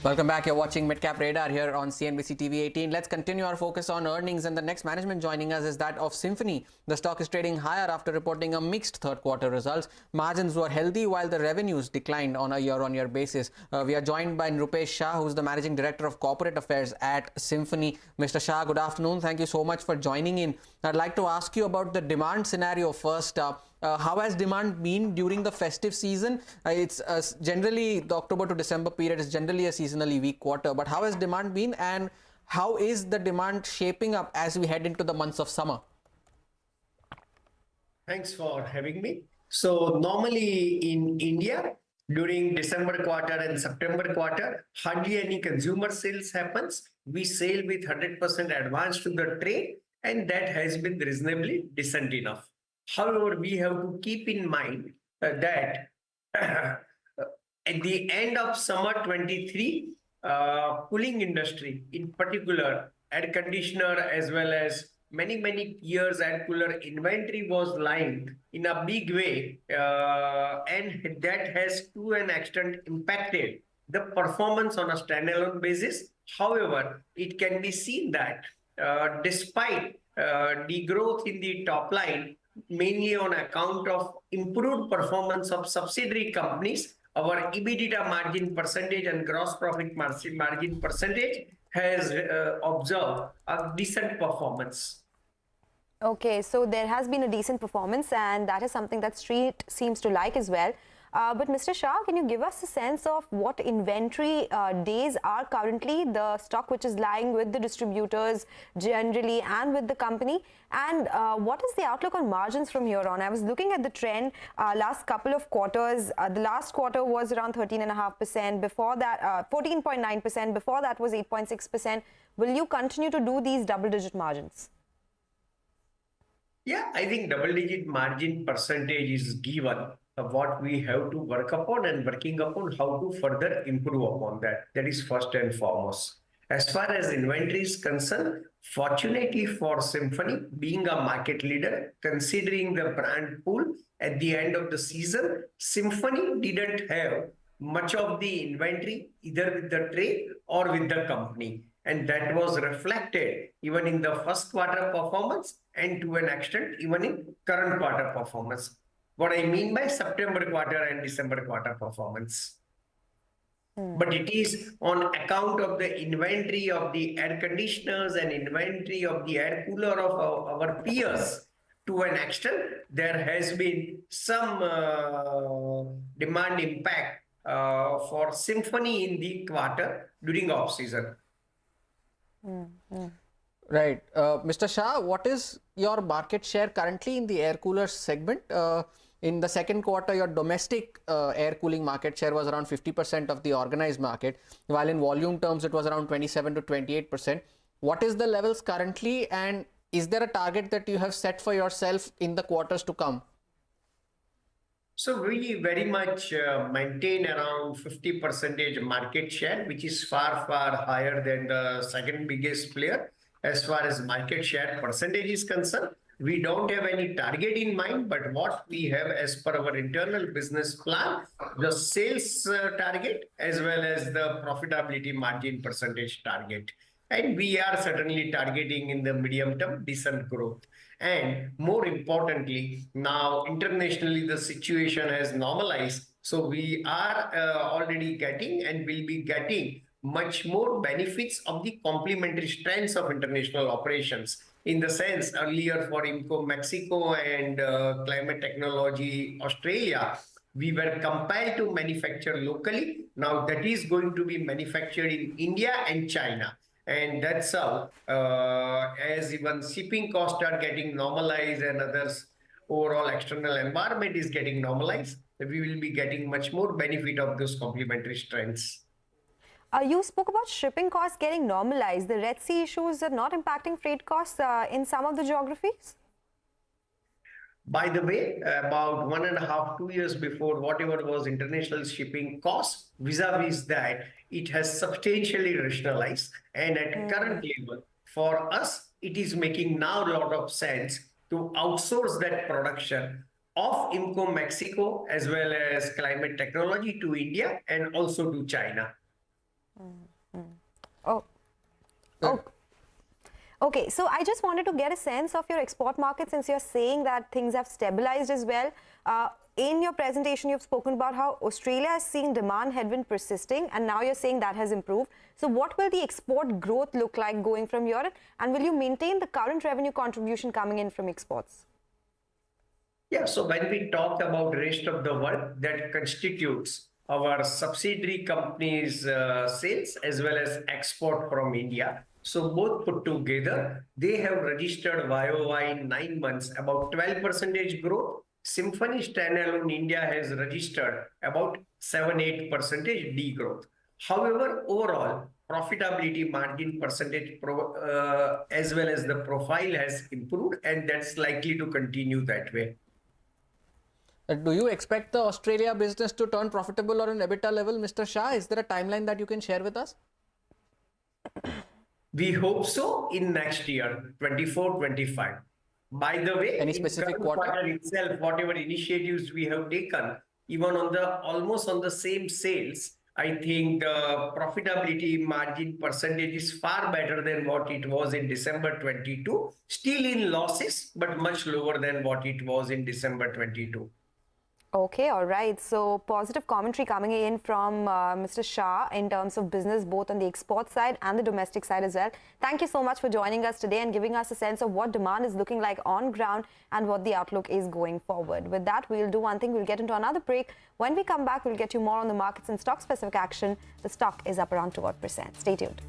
Welcome back. You're watching Midcap Radar here on CNBC TV18. Let's continue our focus on earnings, and the next management joining us is that of Symphony. The stock is trading higher after reporting a mixed third quarter results. Margins were healthy while the revenues declined on a year-on-year basis. We are joined by Nrupesh Shah, who's the Managing Director of Corporate Affairs at Symphony. Mr. Shah, good afternoon. Thank you so much for joining in. I'd like to ask you about the demand scenario first. How has demand been during the festive season? It's generally the October to December period is generally a seasonally weak quarter, but how has demand been, and how is the demand shaping up as we head into the months of summer? Thanks for having me. So normally in India, during December quarter and September quarter, hardly any consumer sales happens. We sell with 100% advance to the trade, and that has been reasonably decent enough. However, we have to keep in mind that at the end of summer 23, cooling industry, in particular, air conditioner as well as many years air cooler inventory was lying in a big way, and that has to an extent impacted the performance on a standalone basis. However, it can be seen that despite degrowth in the top line, mainly on account of improved performance of subsidiary companies, our EBITDA margin percentage and gross profit margin percentage has observed a decent performance. Okay, so there has been a decent performance, and that is something that Street seems to like as well. But Mr. Shah, can you give us a sense of what inventory days are currently, the stock which is lying with the distributors generally and with the company, and what is the outlook on margins from here on? I was looking at the trend last couple of quarters. The last quarter was around 13.5%, before that 14.9%, before that was 8.6%. Will you continue to do these double-digit margins? Yeah, I think double-digit margin percentage is given. What we have to work upon and working upon how to further improve upon that. That is first and foremost. As far as inventory is concerned, fortunately for Symphony, being a market leader, considering the brand pool at the end of the season, Symphony didn't have much of the inventory either with the trade or with the company. And that was reflected even in the first quarter performance and to an extent even in current quarter performance. What I mean by September quarter and December quarter performance. But it is on account of the inventory of the air conditioners and inventory of the air cooler of our peers. To an extent, there has been some demand impact for Symphony in the quarter during off-season. Right. Mr. Shah, what is your market share currently in the air cooler segment? In the second quarter, your domestic air cooling market share was around 50% of the organized market, while in volume terms, it was around 27 to 28%. What is the levels currently, and is there a target that you have set for yourself in the quarters to come? So we very much maintain around 50% market share, which is far higher than the second biggest player. As far as market share percentage is concerned, we don't have any target in mind, but what we have as per our internal business plan, the sales target as well as the profitability margin percentage target. And we are certainly targeting in the medium term decent growth. And more importantly, now internationally the situation has normalized. So we are already getting and will be getting much more benefits of the complementary strengths of international operations. In the sense, earlier for IMCO Mexico and Climate Technology Australia, we were compelled to manufacture locally. Now that is going to be manufactured in India and China. And that's how, as even shipping costs are getting normalized and others, overall external environment is getting normalized, we will be getting much more benefit of those complementary strengths. You spoke about shipping costs getting normalized. The Red Sea issues are not impacting freight costs in some of the geographies? By the way, about 1.5 to 2 years before, whatever was international shipping costs, vis-a-vis that, it has substantially rationalized. And at current level, for us, it is making now a lot of sense to outsource that production of IMCO Mexico as well as Climate Technology to India and also to China. Oh. Oh. Okay, so I just wanted to get a sense of your export market, since you're saying that things have stabilized as well. In your presentation, you've spoken about how Australia is seeing demand headwind persisting, and now you're saying that has improved. So what will the export growth look like going from here, and will you maintain the current revenue contribution coming in from exports? Yeah, so when we talk about rest of the world, that constitutes our subsidiary companies' sales as well as export from India. So both put together, they have registered YOY in 9 months about 12% growth. Symphony standalone India has registered about 7-8% degrowth. However, overall profitability margin percentage as well as the profile has improved, and that's likely to continue that way. Do you expect the Australia business to turn profitable or an EBITDA level, Mr. Shah? Is there a timeline that you can share with us? We hope so in next year, 24-25. By the way, Any in specific current quarter itself, whatever initiatives we have taken, even on the almost on the same sales, I think the profitability margin percentage is far better than what it was in December 22. Still in losses, but much lower than what it was in December 22. Okay, all right. So positive commentary coming in from Mr. Shah in terms of business, both on the export side and the domestic side as well. Thank you so much for joining us today and giving us a sense of what demand is looking like on ground and what the outlook is going forward. With that, we'll do one thing. We'll get into another break. When we come back, we'll get you more on the markets and stock-specific action. The stock is up around 2%. Stay tuned.